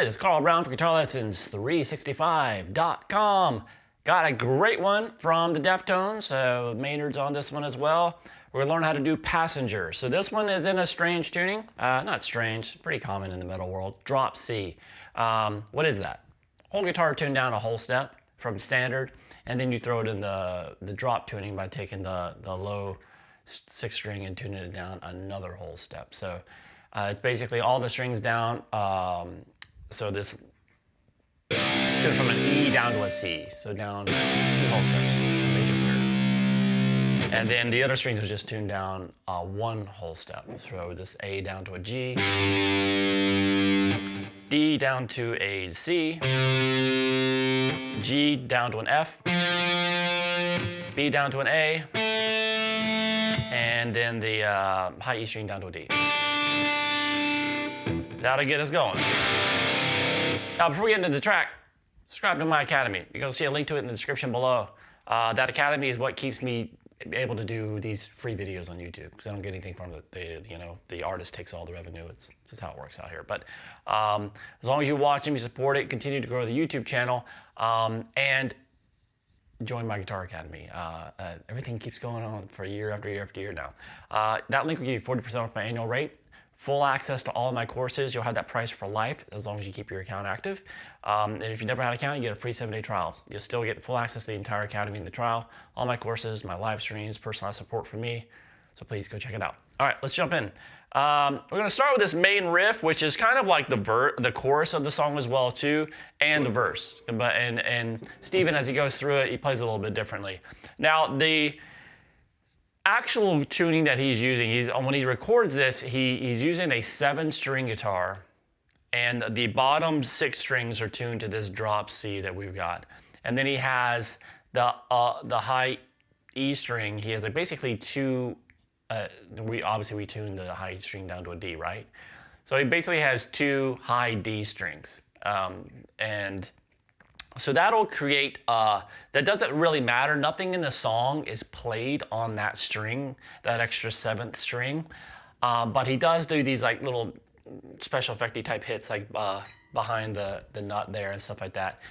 good? It's Carl Brown for GuitarLessons365.com. Got a great one from the Deftones, so Maynard's on this one as well. We're gonna learn how to do Passenger. So this one is in a strange tuning. Not strange, pretty common in the metal world. Drop C. What is that? Whole guitar tuned down a whole step from standard, and then you throw it in the drop tuning by taking the low 6th string and tuning it down another whole step. So it's basically all the strings down. So this it's tuned from an E down to a C. So down 2 whole steps, major third. And then the other strings are just tuned down 1 whole step. So this A down to a G, D down to a C, G down to an F, B down to an A, and then the high E string down to a D. That'll get us going. Now, before we get into the track, subscribe to my academy. You're going to see a link to it in the description below. That academy is what keeps me able to do these free videos on YouTube, because I don't get anything from it. The artist takes all the revenue. It's just how it works out here. But as long as you watch them, you support it, continue to grow the YouTube channel, and join my Guitar Academy. Everything keeps going on for year after year after year now. That link will give you 40% off my annual rate. Full access to all of my courses. You'll have that price for life as long as you keep your account active. And if you've never had an account, you get a free 7-day trial. You'll still get full access to the entire academy in the trial, all my courses, my live streams, personalized support from me. So please go check it out. All right, let's jump in. We're gonna start with this main riff, which is kind of like the chorus of the song as well too, and the verse. And Steven, as he goes through it, he plays it a little bit differently. Now the actual tuning that he's using, when he records this, he's using a 7-string guitar, and the bottom 6 strings are tuned to this drop C that we've got. And then he has the high E string. He has basically 2. We tuned the high string down to a D, right? So he basically has 2 high D strings, and so that'll create, that doesn't really matter. Nothing in the song is played on that string, that extra 7th string. But he does do these like little special effecty type hits like behind the nut there and stuff like that.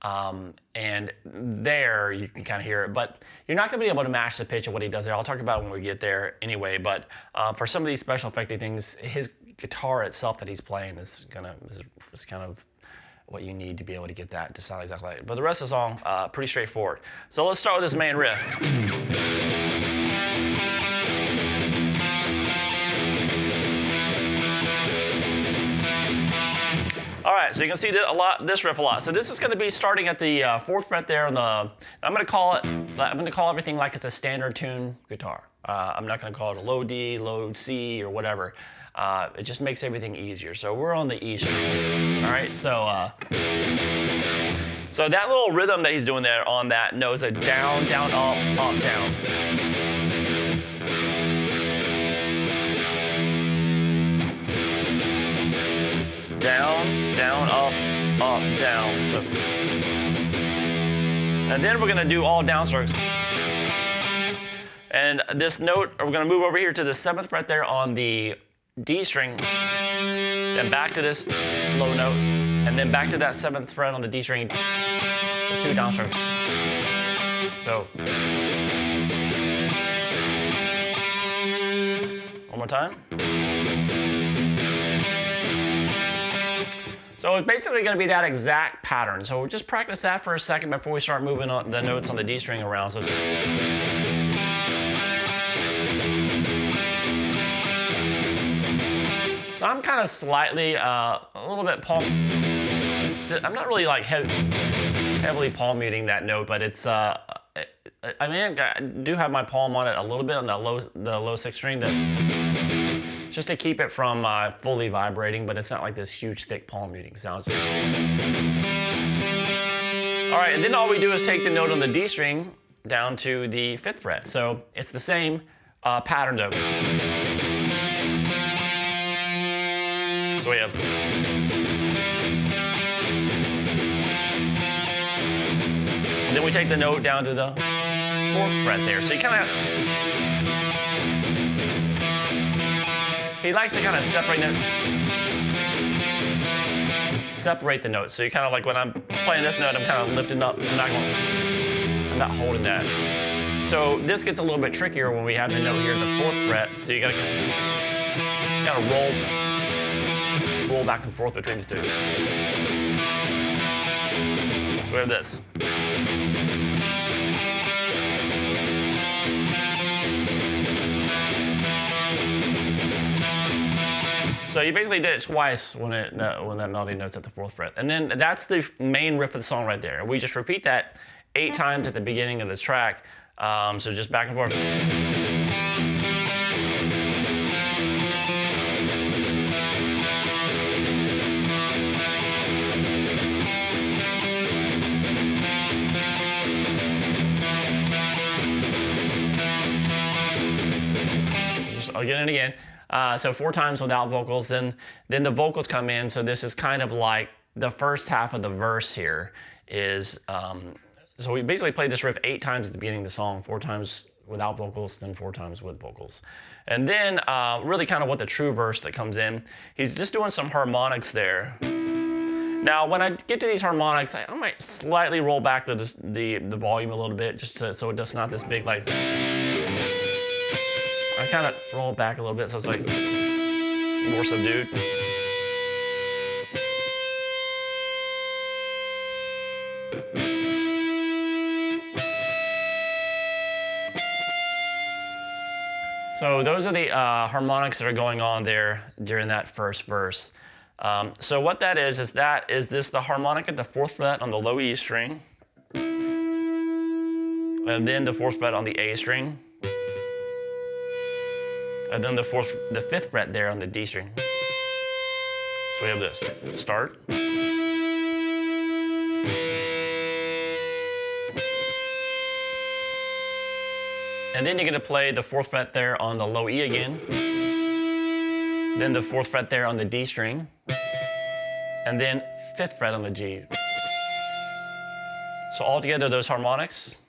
And there you can kind of hear it, but you're not gonna be able to match the pitch of what he does there. I'll talk about it when we get there anyway, but for some of these special effecty things, his guitar itself that he's playing is kind of what you need to be able to get that to sound exactly like it. But the rest of the song, pretty straightforward. So let's start with this main riff. All right, so you can see this riff a lot. So this is going to be starting at the 4th fret there on the. I'm going to call everything like it's a standard tune guitar. I'm not going to call it a low D, low C, or whatever. It just makes everything easier. So we're on the E string. All right, so that little rhythm that he's doing there on that note is a down, down, up, up, down. Down, down, up, down. So, and then we're gonna do all downstrokes. And this note, we're gonna move over here to the 7th fret there on the D string, then back to this low note, and then back to that 7th fret on the D string, with 2 downstrokes. So, one more time. So it's basically going to be that exact pattern. So we'll just practice that for a second before we start moving on the notes on the D string around. So I'm kind of slightly, a little bit palm. I'm not really like heavily palm muting that note, but it's. I do have my palm on it a little bit on the low 6th string, just to keep it from fully vibrating, but it's not like this huge thick palm muting sound. All right, and then all we do is take the note on the D string down to the 5th fret. So it's the same pattern though. So we have. And then we take the note down to the 4th fret there. So you kind of. He likes to kind of separate separate the notes. So you kind of like when I'm playing this note, I'm kind of lifting up. I'm not holding that. So this gets a little bit trickier when we have the note here at the 4th fret. So you gotta kind of roll back and forth between the two. So we have this. So you basically did it twice when that melody note's at the 4th fret. And then that's the main riff of the song right there. We just repeat that 8 times at the beginning of this track. So just back and forth. Just again and again. So 4 times without vocals, then the vocals come in. So this is kind of like the first half of the verse here is, so we basically played this riff 8 times at the beginning of the song, 4 times without vocals, then 4 times with vocals. And then really kind of what the true verse that comes in, he's just doing some harmonics there. Now, when I get to these harmonics, I might slightly roll back the volume a little bit just so it does not this big like, I kind of roll it back a little bit so it's like more subdued. So those are the harmonics that are going on there during that first verse. So what that is this the harmonic at the 4th fret on the low E string, and then the 4th fret on the A string, and then the 5th fret there on the D string. So we have this to start. And then you're gonna play the 4th fret there on the low E again, then the 4th fret there on the D string, and then 5th fret on the G. So all together, those harmonics.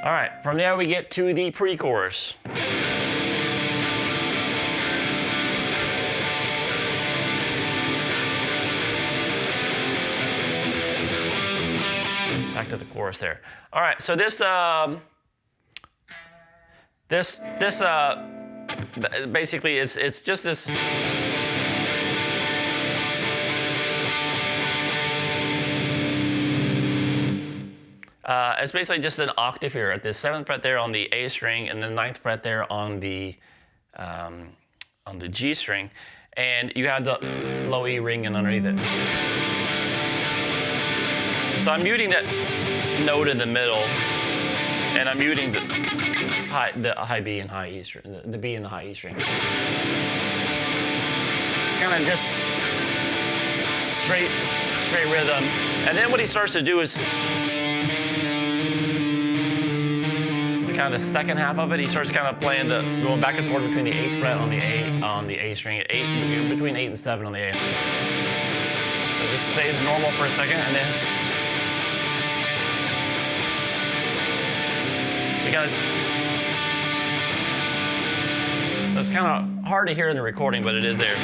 All right, from there we get to the pre-chorus. Back to the chorus there. All right, so this basically it's just this. It's basically just an octave here at the 7th fret there on the A string, and the 9th fret there on the G string, and you have the low E ringing underneath it. So I'm muting that note in the middle, and I'm muting the high B and high E string, the B and the high E string. It's kind of just straight rhythm, and then what he starts to do is. Kind of the second half of it, he starts kind of playing going back and forth between the 8th fret on the A string, between 8 and 7 on the A. So just stays normal for a second, and then so it's kind of hard to hear in the recording, but it is there.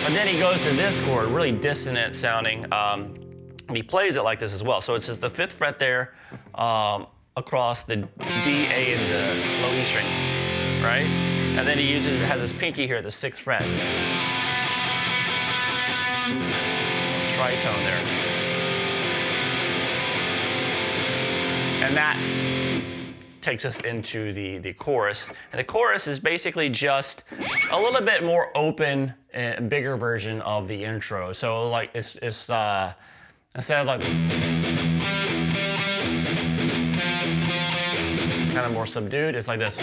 And then he goes to this chord, really dissonant sounding, and he plays it like this as well. So it's just the 5th fret there across the D, A, and the low E string, right? And then he has his pinky here at the 6th fret. Tritone there. And that takes us into the chorus. And the chorus is basically just a little bit more open and bigger version of the intro. So like it's instead of like kind of more subdued, it's like this.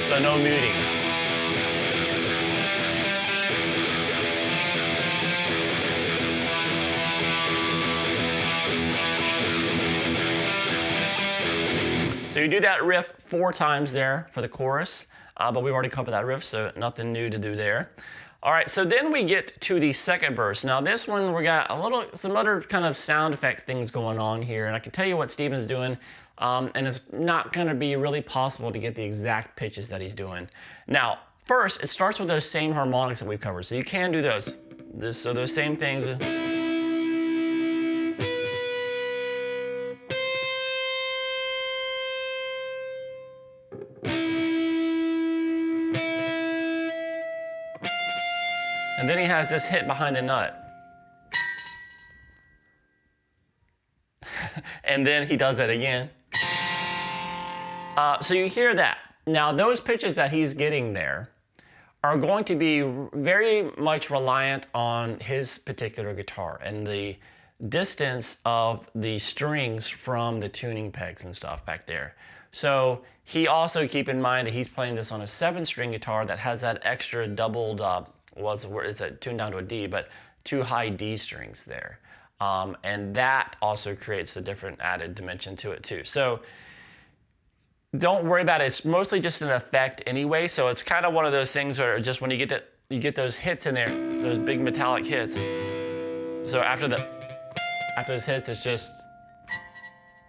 So no muting. you do that riff 4 times there for the chorus, but we've already covered that riff, so nothing new to do there. All right, so then we get to the second verse. Now this one, we got some other kind of sound effects things going on here, and I can tell you what Steven's doing, and it's not gonna be really possible to get the exact pitches that he's doing. Now, first, it starts with those same harmonics that we've covered, so you can do those. So those same things. And then he has this hit behind the nut. And then he does that again. So you hear that. Now those pitches that he's getting there are going to be very much reliant on his particular guitar and the distance of the strings from the tuning pegs and stuff back there. So he also keep in mind that he's playing this on a 7-string guitar that has that extra doubled it's tuned down to a D, but 2 high D strings there. And that also creates a different added dimension to it too. So don't worry about it. It's mostly just an effect anyway. So it's kind of one of those things where just when you get those hits in there, those big metallic hits. So after those hits, it's just,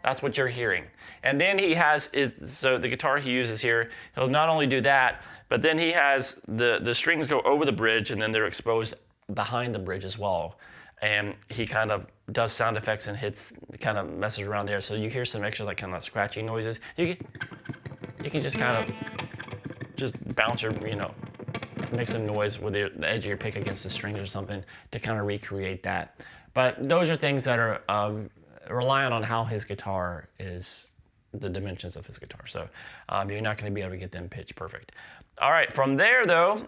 that's what you're hearing. And then he has, so the guitar he uses here, he'll not only do that, but then he has the strings go over the bridge and then they're exposed behind the bridge as well. And he kind of does sound effects and hits, kind of messes around there. So you hear some extra like kind of scratchy noises. You can just kind of just bounce or, make some noise with the edge of your pick against the strings or something to kind of recreate that. But those are things that are reliant on how his guitar is, the dimensions of his guitar. So you're not going to be able to get them pitch perfect. All right, from there though,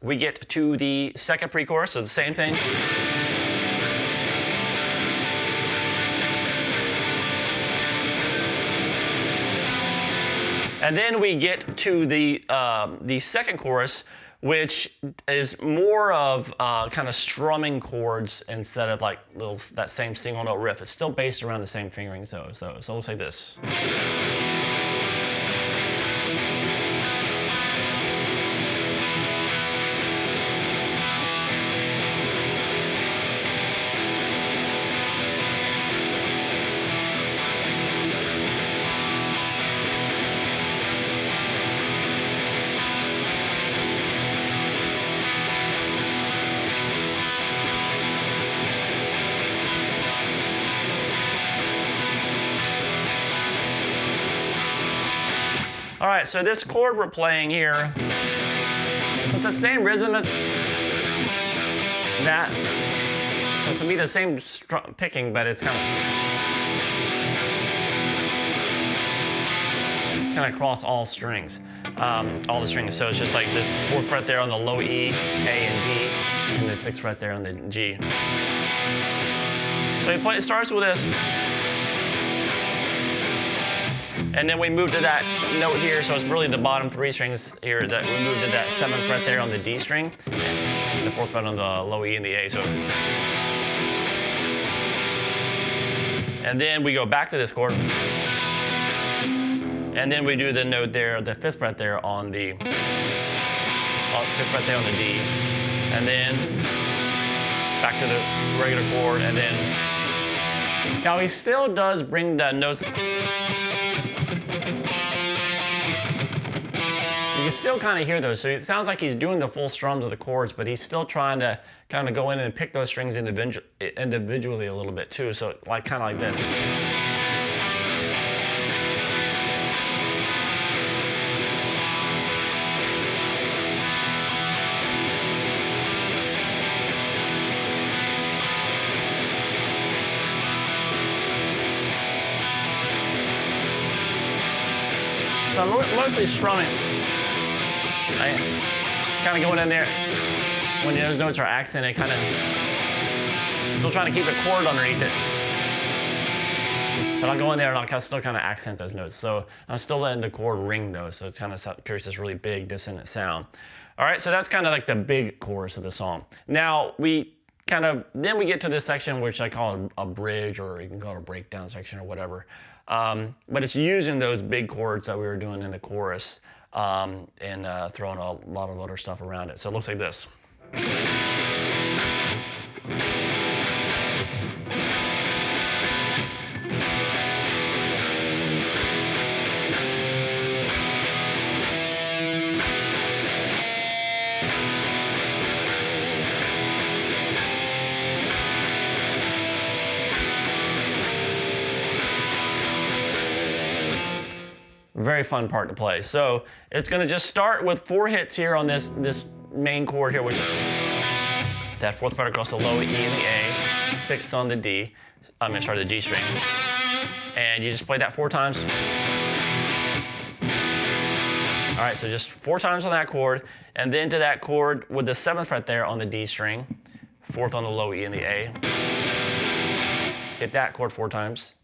we get to the second pre-chorus, so the same thing. And then we get to the second chorus, which is more of kind of strumming chords instead of like that same single note riff. It's still based around the same fingering, so it looks like this. All right, so this chord we're playing here, so it's the same rhythm as that. So it's gonna be the same picking, but it's kind of across all strings, all the strings. So it's just like this 4th fret there on the low E, A, and D, and the 6th fret there on the G. So it starts with this. And then we move to that note here, so it's really the bottom 3 strings here that we move to that 7th fret there on the D string, and the 4th fret on the low E and the A. So, and then we go back to this chord, and then we do the note there, the 5th fret there on the 5th fret there on the D, and then back to the regular chord, and then now he still does bring the notes. You can still kind of hear those, so it sounds like he's doing the full strums of the chords, but he's still trying to kind of go in and pick those strings individually a little bit too, so like kind of like this. So I'm mostly strumming. Kind of going in there when those notes are accented, kind of still trying to keep a chord underneath it. But I'll go in there and I'll still kind of accent those notes. So I'm still letting the chord ring though, so it kind of creates this really big dissonant sound. All right, so that's kind of like the big chorus of the song. Now then we get to this section which I call a bridge, or you can call it a breakdown section or whatever. But it's using those big chords that we were doing in the chorus and throwing a lot of other stuff around it. So it looks like this. Very fun part to play. So it's going to just start with 4 hits here on this main chord here, which is that 4th fret across the low E and the A, 6th on the D. The G string. And you just play that 4 times. All right, so just 4 times on that chord, and then to that chord with the 7th fret there on the D string, 4th on the low E and the A. Hit that chord 4 times.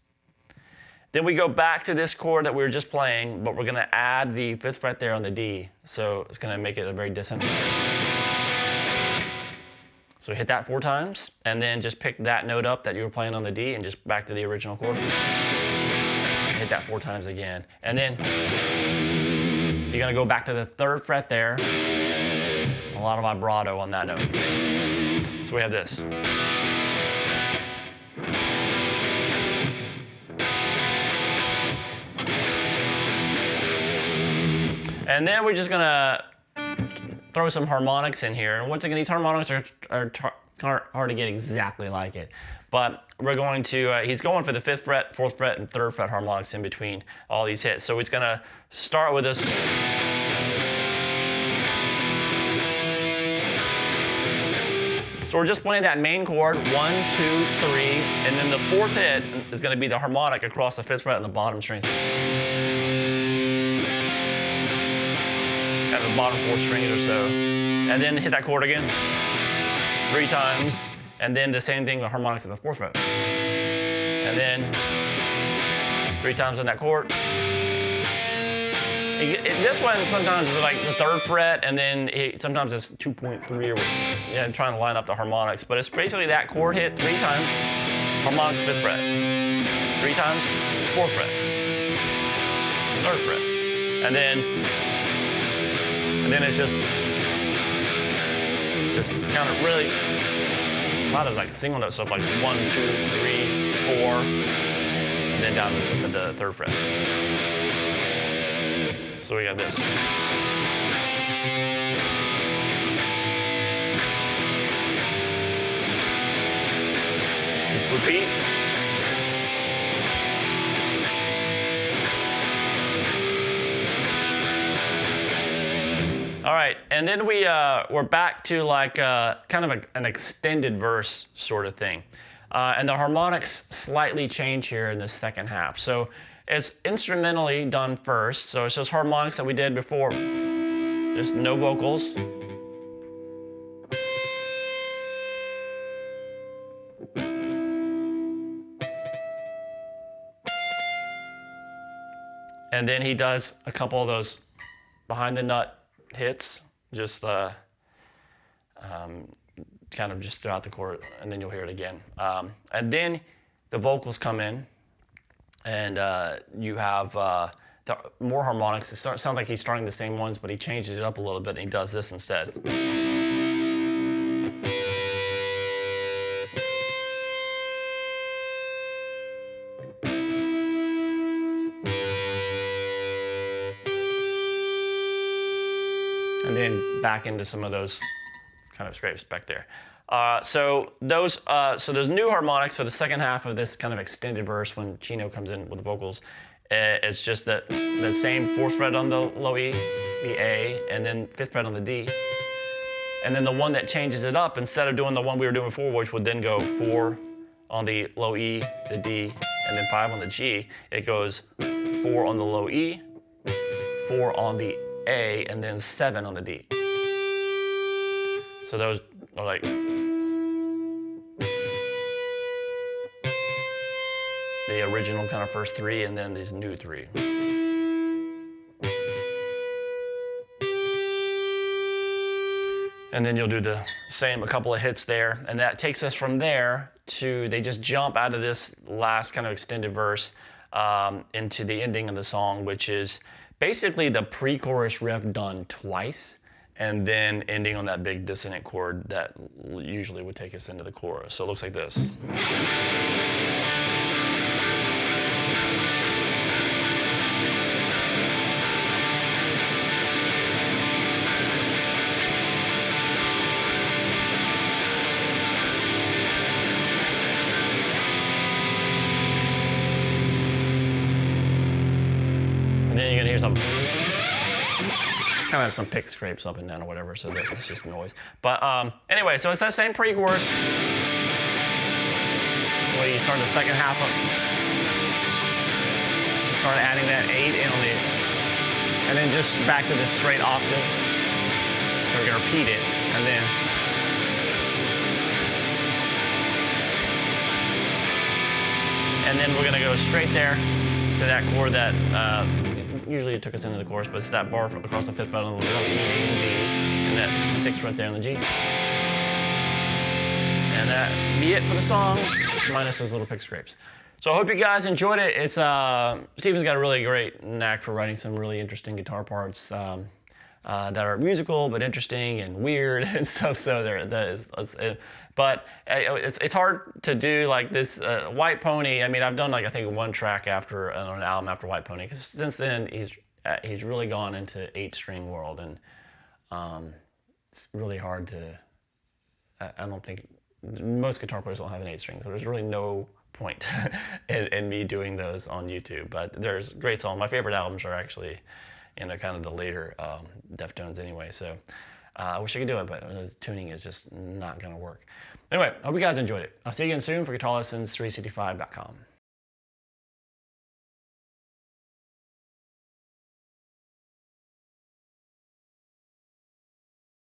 Then we go back to this chord that we were just playing, but we're going to add the 5th fret there on the D. So it's going to make it a very dissonant. So hit that 4 times, and then just pick that note up that you were playing on the D and just back to the original chord. Hit that 4 times again. And then you're going to go back to the 3rd fret there. A lot of vibrato on that note. So we have this. And then we're just gonna throw some harmonics in here. And once again, these harmonics are hard to get exactly like it. But we're going to, he's going for the 5th fret, 4th fret, and 3rd fret harmonics in between all these hits. So he's gonna start with this. So we're just playing that main chord, 1, 2, 3, and then the 4th hit is gonna be the harmonic across the 5th fret and the bottom strings. Kind of the bottom 4 strings or so. And then hit that chord again 3 times, and then the same thing with harmonics at the 4th fret. And then 3 times on that chord. This one sometimes is like the 3rd fret, and then sometimes it's 2.3 or trying to line up the harmonics. But it's basically that chord hit 3 times, harmonics 5th fret. 3 times, 4th fret, 3rd fret, and then it's just kind of really a lot of like single note stuff, like 1, 2, 3, 4, and then down to the 3rd fret. So we got this. Repeat. All right, and then we're back to like kind of an extended verse sort of thing. And the harmonics slightly change here in the second half. So it's instrumentally done first. So it's those harmonics that we did before. There's no vocals. And then he does a couple of those behind the nut hits, just kind of just throughout the chord, and then you'll hear it again. And then the vocals come in, and you have more harmonics. It sounds like he's starting the same ones, but he changes it up a little bit, and he does this instead. And then back into some of those kind of scrapes back there. So those new harmonics for the second half of this kind of extended verse when Chino comes in with the vocals, it's just that same 4th fret on the low E, the A, and then 5th fret on the D. And then the one that changes it up, instead of doing the one we were doing before, which would then go 4 on the low E, the D, and then 5 on the G, it goes 4 on the low E, 4 on the A, and then 7 on the D. So those are like the original kind of first 3, and then these new 3. And then you'll do the same, a couple of hits there, and that takes us from there to, they just jump out of this last kind of extended verse into the ending of the song, which is basically the pre-chorus riff done twice, and then ending on that big dissonant chord that usually would take us into the chorus. So it looks like this. And then you're gonna hear some kind of some pick scrapes up and down or whatever, so that it's just noise. But anyway, so it's that same pre-chorus where you start the second half of, you start adding that 8 in on the, and then just back to the straight octave. So we're gonna repeat it, and then we're gonna go straight there to that chord that usually it took us into the chorus, but it's that bar across the 5th fret on the E, and D, and that 6th right there on the G. And that be it for the song, minus those little pick scrapes. So I hope you guys enjoyed it. It's Steven's got a really great knack for writing some really interesting guitar parts that are musical but interesting and weird and stuff. So but it's hard to do like this White Pony. I mean, I've done like I think one track after on an album after White Pony, because since then he's really gone into 8-string world, and it's really hard to. I don't think most guitar players don't have an 8-string, so there's really no point in me doing those on YouTube. But there's great songs. My favorite albums are actually, you know, kind of the later Deftones anyway. So I wish I could do it, but the tuning is just not gonna work. Anyway, I hope you guys enjoyed it. I'll see you again soon for guitarlessons365.com.